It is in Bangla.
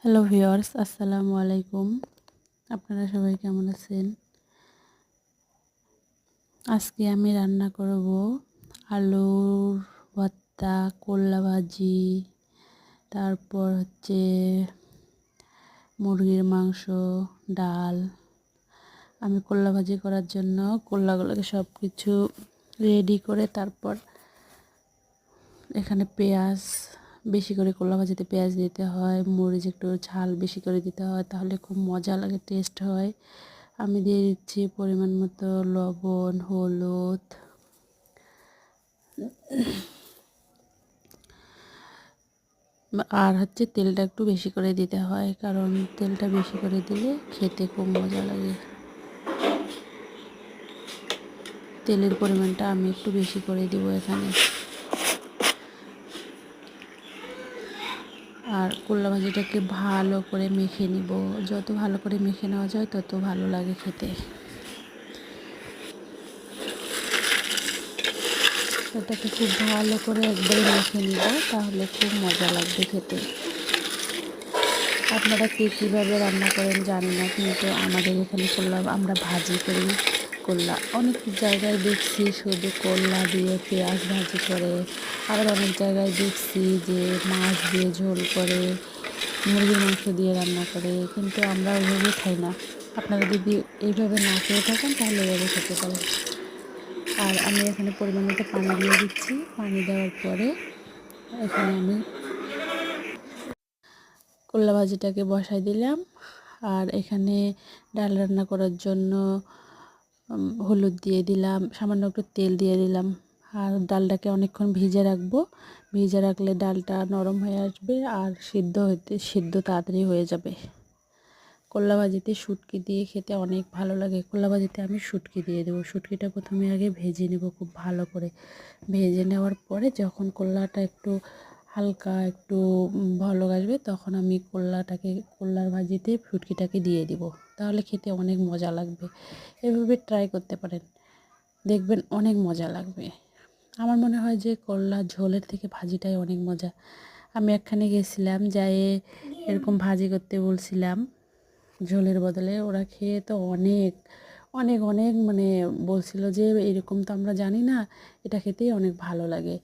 হ্যালো ভিউয়ার্স, আসসালামু আলাইকুম। আপনারা সবাই কেমন আছেন? আজকে আমি রান্না করব আলুর ভর্তা, করলা ভাজি, তারপর মুরগির মাংস, ডাল। আমি করলা ভাজি করার জন্য করলাগুলোকে সব কিছু রেডি করে তারপর এখানে পেঁয়াজ বেশি করে, করলা ভাজিতে পেঁয়াজ দিতে হয়, মরিচ একটু ঝাল বেশি করে দিতে হয়, তাহলে খুব মজা লাগে, টেস্ট হয়। আমি দিয়ে দিচ্ছি পরিমাণ মতো লবণ, হলুদ, আর তেলটা একটু বেশি করে দিতে হয়, কারণ তেলটা বেশি করে দিলে খেতে খুব মজা লাগে। তেলের পরিমাণটা আমি একটু বেশি করে দিব এখানে। আর করলা ভাজিটাকে ভালো করে মেখে নিব, যত ভালো করে মেখে নেওয়া যায় তত ভালো লাগে খেতে। এটাকে খুব ভালো করে একবারে মেখে নিব, তাহলে খুব মজা লাগবে খেতে। আপনারা কে কীভাবে রান্না করেন জানি না, কিন্তু আমাদের এখানে করলা আমরা ভাজি করি। করলা অনেক জায়গায় দেখছি শুধু করলা দিয়ে পেঁয়াজ ভাজি করে, আবার অনেক জায়গায় দেখছি যে মাছ দিয়ে ঝোল করে, মুরগির মাংস দিয়ে রান্না করে, কিন্তু আমরা ওইভাবে খাই না। আপনারা যদি এইভাবে না খেয়ে থাকেন তাহলে এভাবে খেতে পারেন। আর আমি এখানে পরিমাণ মতো পানি দিয়ে দিচ্ছি। পানি দেওয়ার পরে এখানে আমি করলা ভাজিটাকে বসাই দিলাম। আর এখানে ডাল রান্না করার জন্য হলুদ দিয়ে দিলাম, সামান্য একটু তেল দিয়ে দিলাম। আর ডালটাকে অনেকক্ষণ ভিজে রাখবো। ভিজে রাখলে ডালটা নরম হয়ে আসবে আর সিদ্ধ তাড়াতাড়ি হয়ে যাবে। করলা ভাজিতে শুটকি দিয়ে খেতে অনেক ভালো লাগে। করলা ভাজিতে আমি শুটকি দিয়ে দেবো। শুটকিটা প্রথমে আগে ভেজে নেব খুব ভালো করে। ভেজে নেওয়ার পরে যখন করলাটা একটু হালকা একটু ভালো আসবে, তখন আমি করলার ভাজিতে শুটকিটাকে দিয়ে দিব। তাহলে খেতে অনেক মজা লাগবে। এভাবে ট্রাই করতে পারেন, দেখবেন অনেক মজা লাগবে। আমার মনে হয় যে করলা ঝোলের থেকে ভাজিটাই অনেক মজা। আমি একখানে গেছিলাম, যেয়ে এরকম ভাজি করতে বলছিলাম ঝোলের বদলে। ওরা খেয়ে তো অনেক অনেক অনেক মানে বলছিল যে এরকম তো আমরা জানি না, এটা খেতেই অনেক ভালো লাগে।